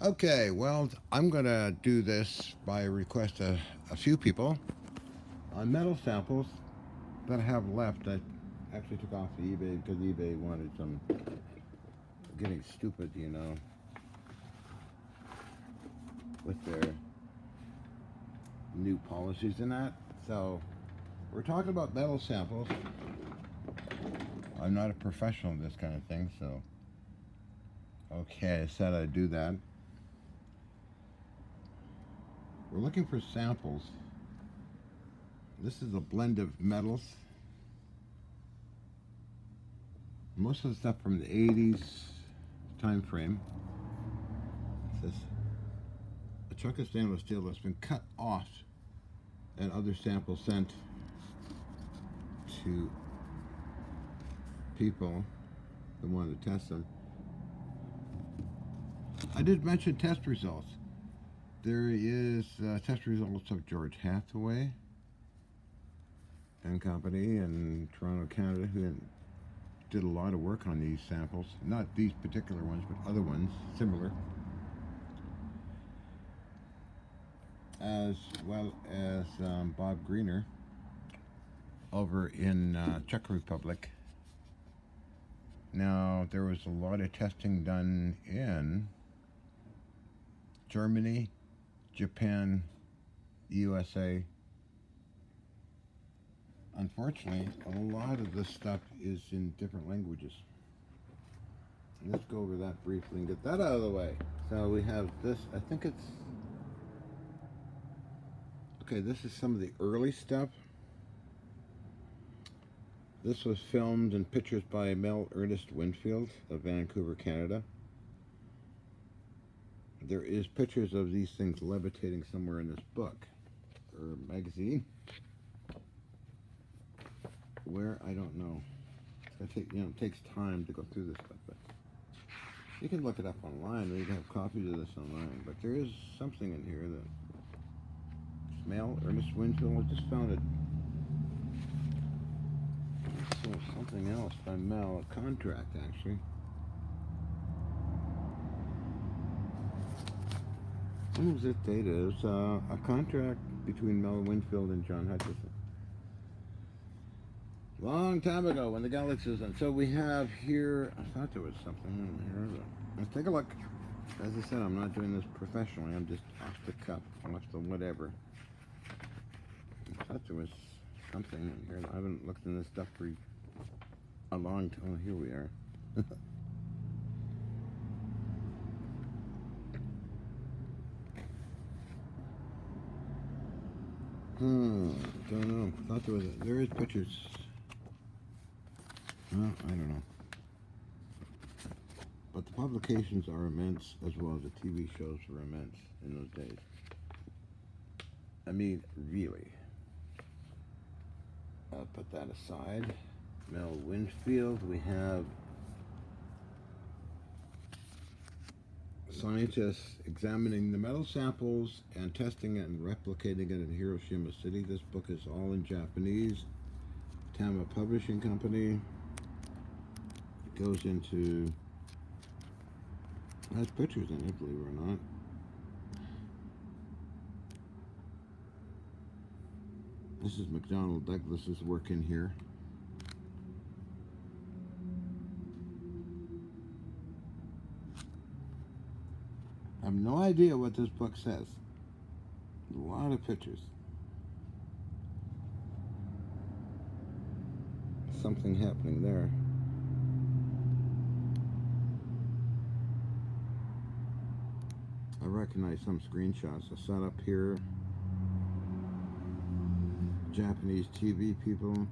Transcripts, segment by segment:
Okay, well, I'm going to do this by request a few people on metal samples that I have left. I actually took off the eBay because eBay wanted some getting stupid, with their new policies and that. So we're talking about metal samples. I'm not a professional in this kind of thing, so okay, I said I'd do that. We're looking for samples. This is a blend of metals. Most of the stuff from the 80s time frame. It says a chunk of stainless steel that's been cut off and other samples sent to people that wanted to test them. I did mention test results. There is test results of George Hathaway and company in Toronto, Canada, who did a lot of work on these samples. Not these particular ones, but other ones similar. As well as Bob Greener over in Czech Republic. Now, there was a lot of testing done in Germany, Japan, USA. Unfortunately, a lot of this stuff is in different languages. Let's go over that briefly and get that out of the way. So we have this, I think it's, okay, this is some of the early stuff. This was filmed and pictures by Mel Ernest Winfield of Vancouver, Canada. There is pictures of these things levitating somewhere in this book or magazine. Where, I don't know. It takes time to go through this stuff, but you can look it up online, or you can have copies of this online. But there is something in here that Mel Ernest Winfield. I just found it. Something else by Mel, a contract actually. When was it dated? It was a contract between Mel Winfield and John Hutchison. Long time ago when the Galaxy was on. So we have here, I thought there was something in here. Let's take a look. As I said, I'm not doing this professionally. I'm just off the cuff, off the whatever. I thought there was something in here. I haven't looked in this stuff for a long time. Oh, here we are. Don't know. Thought there is pictures. Well, I don't know. But the publications are immense, as well as the TV shows were immense in those days. I mean, really. I'll put that aside. Mel Winfield, we have scientists examining the metal samples and testing it and replicating it in Hiroshima City. This book is all in Japanese. Tama Publishing Company. It goes into, it has pictures in it, believe it or not. This is McDonnell Douglas's work in here. I have no idea what this book says. A lot of pictures. Something happening there. I recognize some screenshots. I set up here. Japanese TV people.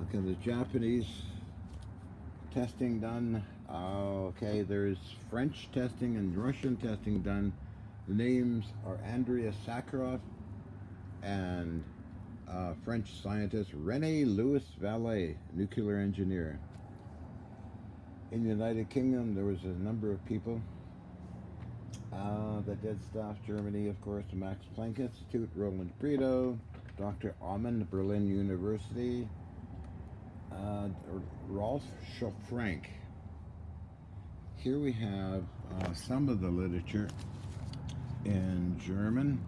Okay, the Japanese testing done. Okay, there's French testing and Russian testing done. The names are Andrea Sakharov and French scientist René Louis Vallée, nuclear engineer. In the United Kingdom, there was a number of people that did stuff. Germany, of course, the Max Planck Institute, Roland Brito, Dr. Aumann, Berlin University, uh, Rolf Frank. Here we have some of the literature in German.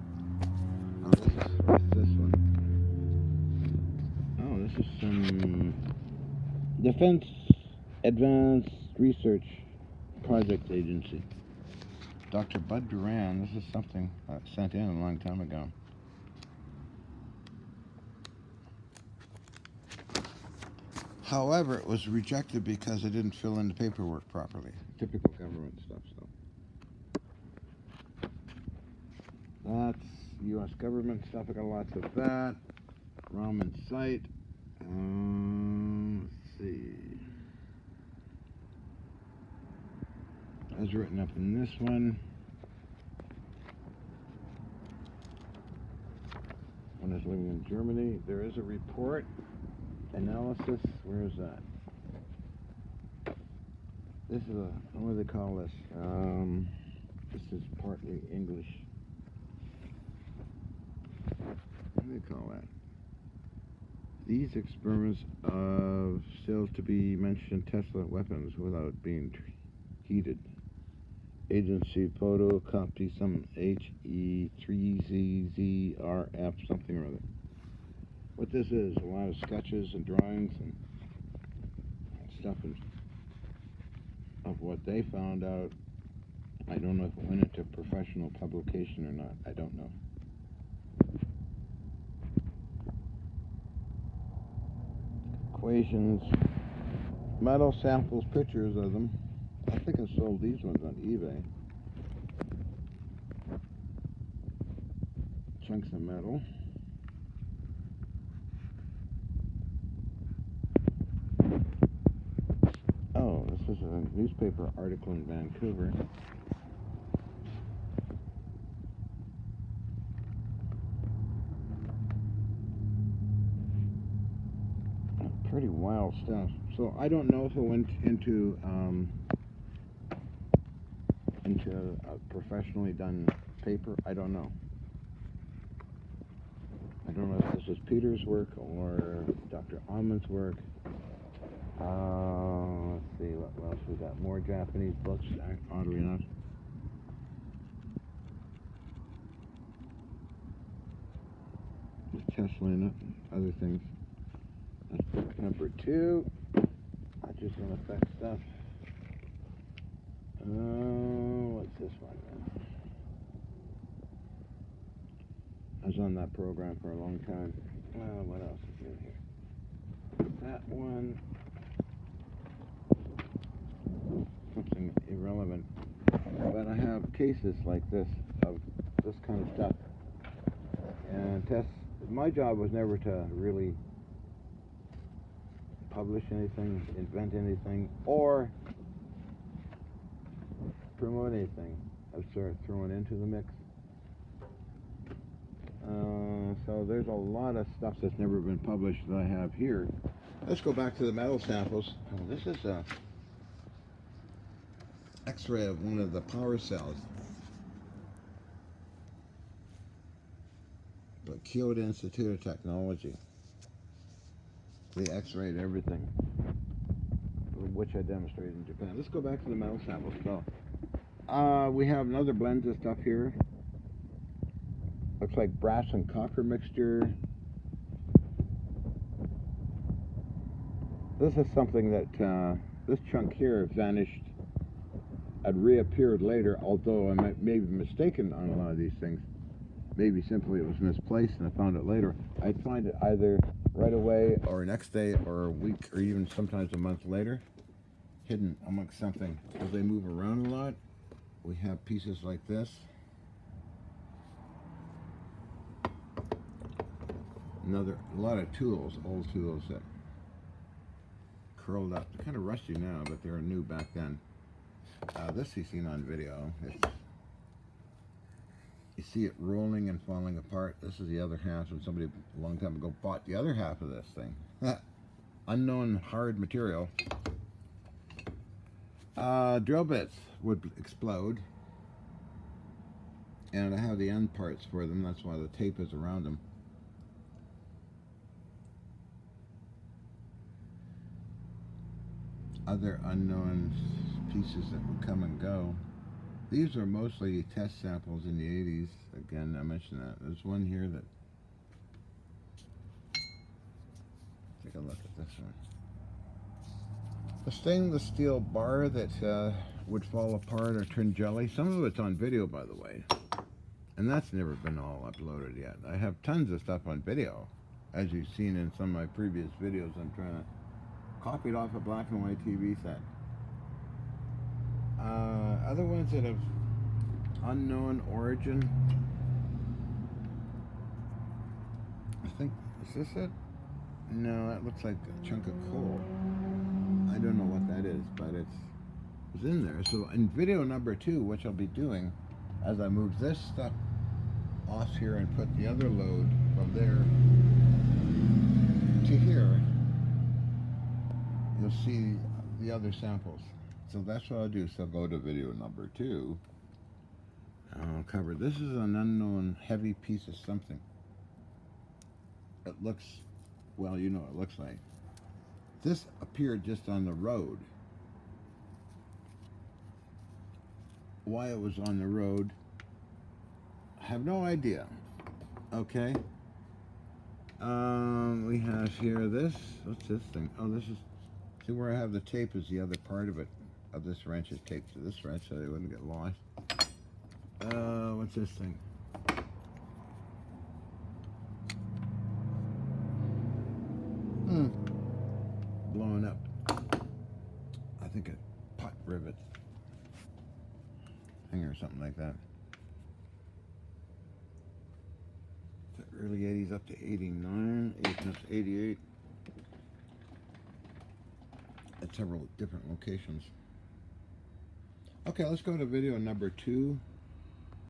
What's this one? Oh, this is some Defense Advanced Research Project Agency. Dr. Bud Duran. This is something I sent in a long time ago. However, it was rejected because it didn't fill in the paperwork properly. Typical government stuff. So that's U.S. government stuff. I got lots of that. Raman site. Let's see. As written up in this one. One is living in Germany. There is a report. Analysis. Where is that? This is a, what do they call this? This is partly English. What do they call that? These experiments of still to be mentioned Tesla weapons without being heated. Agency photo copy some HE3ZZRF something or other. What this is, a lot of sketches and drawings and stuff of what they found out. I don't know if it went into professional publication or not. I don't know. Equations, metal samples, pictures of them. I think I sold these ones on eBay. Chunks of metal. Oh, this is a newspaper article in Vancouver. Pretty wild stuff. So I don't know if it went into a professionally done paper. I don't know. I don't know if this is Peter's work or Dr. Ahmed's work. Let's see, what else we got? More Japanese books, oddly enough. There's Tesla in it, other things. That's book number 2. Hutchison effect stuff. What's this one then? I was on that program for a long time. What else is in here? That one. Something irrelevant. But I have cases like this of this kind of stuff. And my job was never to really publish anything, invent anything, or promote anything. I was sort of thrown into the mix. So there's a lot of stuff that's never been published that I have here. Let's go back to the metal samples. This is a X-ray of one of the power cells. The Kyoto Institute of Technology. They X-rayed everything, which I demonstrated in Japan. Let's go back to the metal samples. So, we have another blend of stuff here. Looks like brass and copper mixture. This is something that this chunk here vanished and reappeared later, although I may be mistaken on a lot of these things. Maybe simply it was misplaced and I found it later. I'd find it either right away or next day or a week or even sometimes a month later, hidden amongst something. As they move around a lot, we have pieces like this. A lot of tools, old tools that curled up. They're kind of rusty now, but they were new back then. This you've seen on video. You see it rolling and falling apart. This is the other half, and somebody a long time ago bought the other half of this thing. Unknown hard material. Drill bits would explode. And I have the end parts for them. That's why the tape is around them. other unknown pieces that would come and go. These are mostly test samples in the 80s. Again, I mentioned that. There's one here that... Take a look at this one. The stainless steel bar that would fall apart or turn jelly. Some of it's on video, by the way. And that's never been all uploaded yet. I have tons of stuff on video. As you've seen in some of my previous videos, I'm trying to copy it off a black and white TV set. Other ones that have unknown origin. I think, is this it? No, that looks like a chunk of coal. I don't know what that is, but it's in there. So in video number 2, which I'll be doing, as I move this stuff off here and put the other load from there to here, you'll see the other samples. So that's what I'll do. So I'll go to video number 2. I'll cover. This is an unknown heavy piece of something. It looks, well, you know what it looks like. This appeared just on the road. Why it was on the road, I have no idea. Okay. We have here this. What's this thing? Oh, this is, see where I have the tape is the other part of it. Of this wrench is taped to this wrench so they wouldn't get lost. What's this thing? Blowing up. I think a pot rivet hanger or something like that. The early 80s up to 89, 88. At several different locations. Okay, let's go to video number 2.